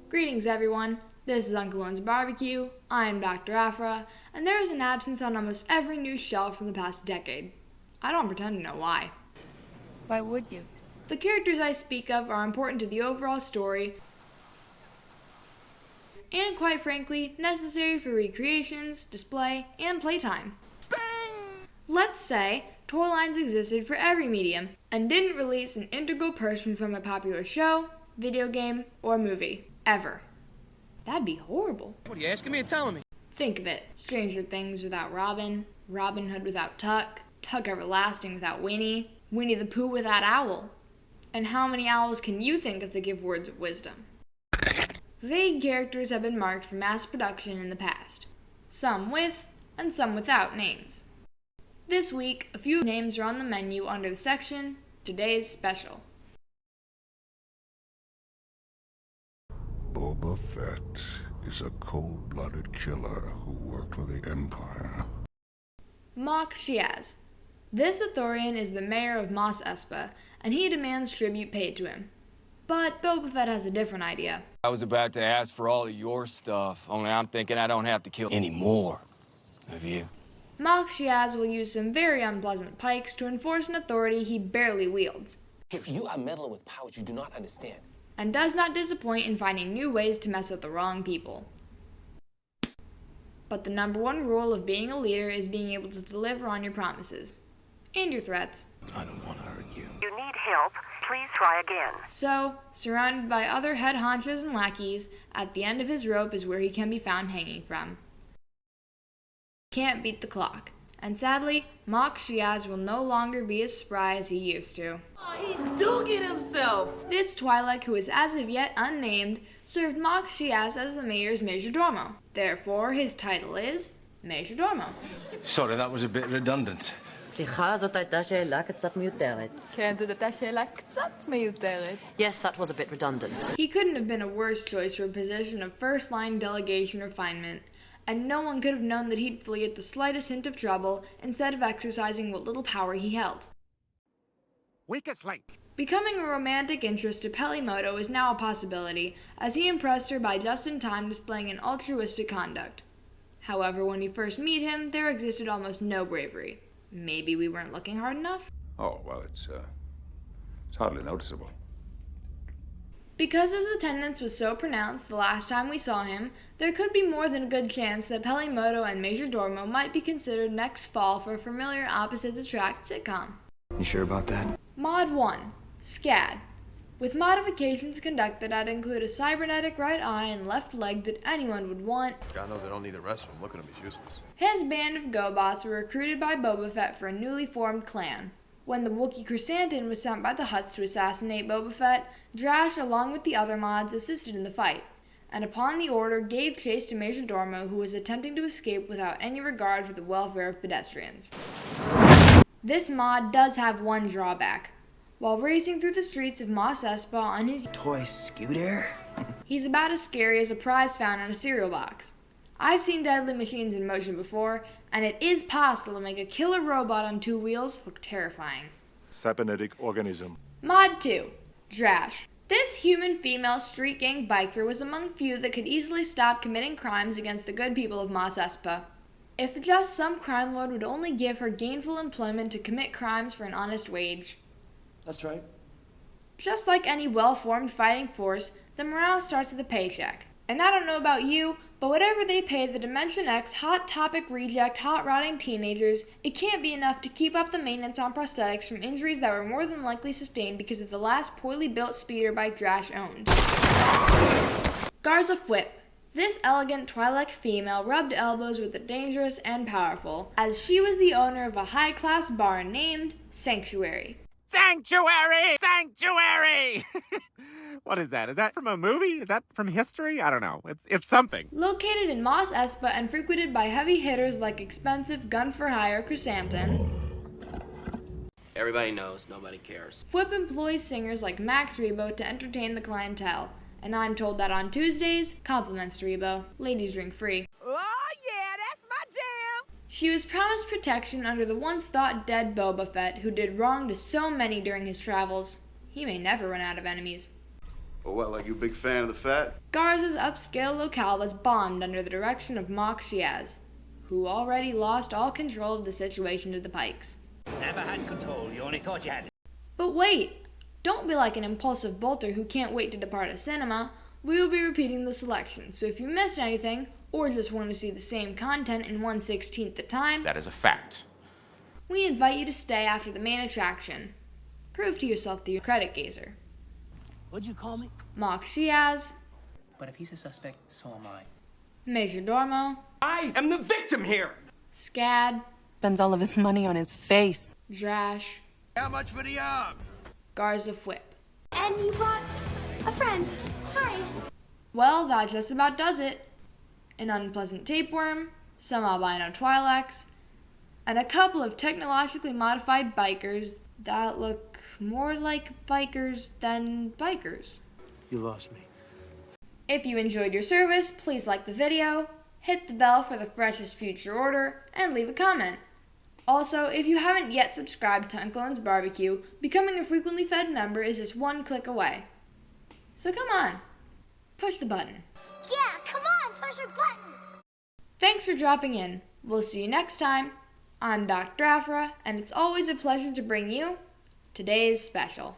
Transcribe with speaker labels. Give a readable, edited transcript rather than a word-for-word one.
Speaker 1: Greetings everyone, this is Uncle Owen's Barbecue, I am Dr. Afra, and there is an absence on almost every news shelf from the past decade. I don't pretend to know why.
Speaker 2: Why would you?
Speaker 1: The characters I speak of are important to the overall story, and quite frankly, necessary for recreations, display, and playtime. Bang! Let's say toy lines existed for every medium, and didn't release an integral person from a popular show, video game, or movie. Ever. That'd be horrible.
Speaker 3: What are you asking me or telling me?
Speaker 1: Think of it. Stranger Things without Robin, Robin Hood without Tuck, Tuck Everlasting without Winnie, Winnie the Pooh without Owl. And how many owls can you think of that give words of wisdom? Vague characters have been marked for mass production in the past. Some with, and some without names. This week, a few names are on the menu under the section, Today's Special.
Speaker 4: Boba Fett is a cold-blooded killer who worked for the Empire.
Speaker 1: Mok Shiaz. This Ithorian is the mayor of Mos Espa, and he demands tribute paid to him. But Boba Fett has a different idea.
Speaker 5: I was about to ask for all of your stuff, only I'm thinking I don't have to kill any more of you.
Speaker 1: Mok Shiaz will use some very unpleasant pikes to enforce an authority he barely wields.
Speaker 6: You are meddling with powers you do not understand.
Speaker 1: And does not disappoint in finding new ways to mess with the wrong people. But the number one rule of being a leader is being able to deliver on your promises. And your threats.
Speaker 5: I don't want to hurt you.
Speaker 7: You need help. Please try again.
Speaker 1: So, surrounded by other head honchos and lackeys, at the end of his rope is where he can be found hanging from. Can't beat the clock. And sadly, Mok Shiaz will no longer be as spry as he used to.
Speaker 8: Oh, he do get himself!
Speaker 1: This Twi'lek, who is as of yet unnamed, served Mok Shiaz as the mayor's majordomo. Therefore, his title is Majordomo.
Speaker 5: Sorry, that was a bit redundant.
Speaker 2: סליחה, זאת הייתה שאלה קצת מיותרת.
Speaker 8: כן, זאת הייתה שאלה קצת מיותרת.
Speaker 2: Yes, that was a bit redundant.
Speaker 1: He couldn't have been a worse choice for a position of first-line delegation refinement, and no one could have known that he'd flee at the slightest hint of trouble instead of exercising what little power he held.
Speaker 3: Weakest link.
Speaker 1: Becoming a romantic interest to Pelimoto is now a possibility, as he impressed her by just in time displaying an altruistic conduct. However, when you first meet him, there existed almost no bravery. Maybe we weren't looking hard enough?
Speaker 4: Oh, well, it's hardly noticeable.
Speaker 1: Because his attendance was so pronounced the last time we saw him, there could be more than a good chance that Pelimoto and Majordomo might be considered next fall for a familiar opposites attract sitcom.
Speaker 3: You sure about that?
Speaker 1: Mod 1. SCAD. With modifications conducted that include a cybernetic right eye and left leg that anyone would want,
Speaker 9: God knows I don't need the rest of them. Look at him, he's useless.
Speaker 1: his band of GoBots were recruited by Boba Fett for a newly formed clan. When the Wookiee Chrysanthemum was sent by the Hutts to assassinate Boba Fett, Drash, along with the other mods, assisted in the fight, and upon the order gave chase to Majordomo, who was attempting to escape without any regard for the welfare of pedestrians. This mod does have one drawback. While racing through the streets of Mos Espa on his
Speaker 3: Toy scooter?
Speaker 1: he's about as scary as a prize found in a cereal box. I've seen deadly machines in motion before, and it is possible to make a killer robot on two wheels look terrifying.
Speaker 4: Cybernetic organism.
Speaker 1: Mod 2. Drash. This human female street gang biker was among few that could easily stop committing crimes against the good people of Mos Espa. If just some crime lord would only give her gainful employment to commit crimes for an honest wage.
Speaker 6: That's right.
Speaker 1: Just like any well-formed fighting force, the morale starts with a paycheck. And I don't know about you, but whatever they pay the Dimension X Hot Topic reject hot-rodding teenagers, it can't be enough to keep up the maintenance on prosthetics from injuries that were more than likely sustained because of the last poorly built speeder bike Drash owned. Garza Fwip. This elegant Twi'lek female rubbed elbows with the dangerous and powerful, as she was the owner of a high-class bar named Sanctuary.
Speaker 3: Sanctuary! Sanctuary! What is that? Is that from a movie? Is that from history? I don't know. It's something.
Speaker 1: Located in Mos Espa and frequented by heavy hitters like expensive gun-for-hire Chrysanthemum,
Speaker 6: Everybody knows, nobody cares.
Speaker 1: Fwip employs singers like Max Rebo to entertain the clientele, and I'm told that on Tuesdays, compliments to Rebo. Ladies drink free.
Speaker 8: Oh, yeah, that's my jam!
Speaker 1: She was promised protection under the once-thought-dead Boba Fett, who did wrong to so many during his travels. He may never run out of enemies.
Speaker 10: Oh, what, like you a big fan of the Fett?
Speaker 1: Garza's upscale locale was bombed under the direction of Mock Shiaz, who already lost all control of the situation to the Pikes.
Speaker 11: Never had control, you only thought you had it.
Speaker 1: But wait! Don't be like an impulsive bolter who can't wait to depart a cinema. We will be repeating the selection, so if you missed anything, or just want to see the same content in 1/16 the time,
Speaker 3: That is a fact.
Speaker 1: we invite you to stay after the main attraction. Prove to yourself that you're a credit gazer.
Speaker 11: What'd you call me?
Speaker 1: Mock Shiaz,
Speaker 11: But if he's a suspect, so am I.
Speaker 1: Majordomo,
Speaker 6: I am the victim here!
Speaker 1: Scad,
Speaker 8: Spends all of his money on his face.
Speaker 1: Drash,
Speaker 9: How much for the arm?
Speaker 1: Garza Whip.
Speaker 7: And you brought a friend. Hi.
Speaker 1: Well, that just about does it. An unpleasant tapeworm, some albino Twi'leks, and a couple of technologically modified bikers that look more like bikers than bikers.
Speaker 11: You lost me.
Speaker 1: If you enjoyed your service, please like the video, hit the bell for the freshest future order, and leave a comment. Also, if you haven't yet subscribed to Uncle Owen's Barbecue, becoming a frequently fed member is just one click away. So come on, push the button.
Speaker 7: Yeah, come on, push your button.
Speaker 1: Thanks for dropping in. We'll see you next time. I'm Dr. Afra, and it's always a pleasure to bring you today's special.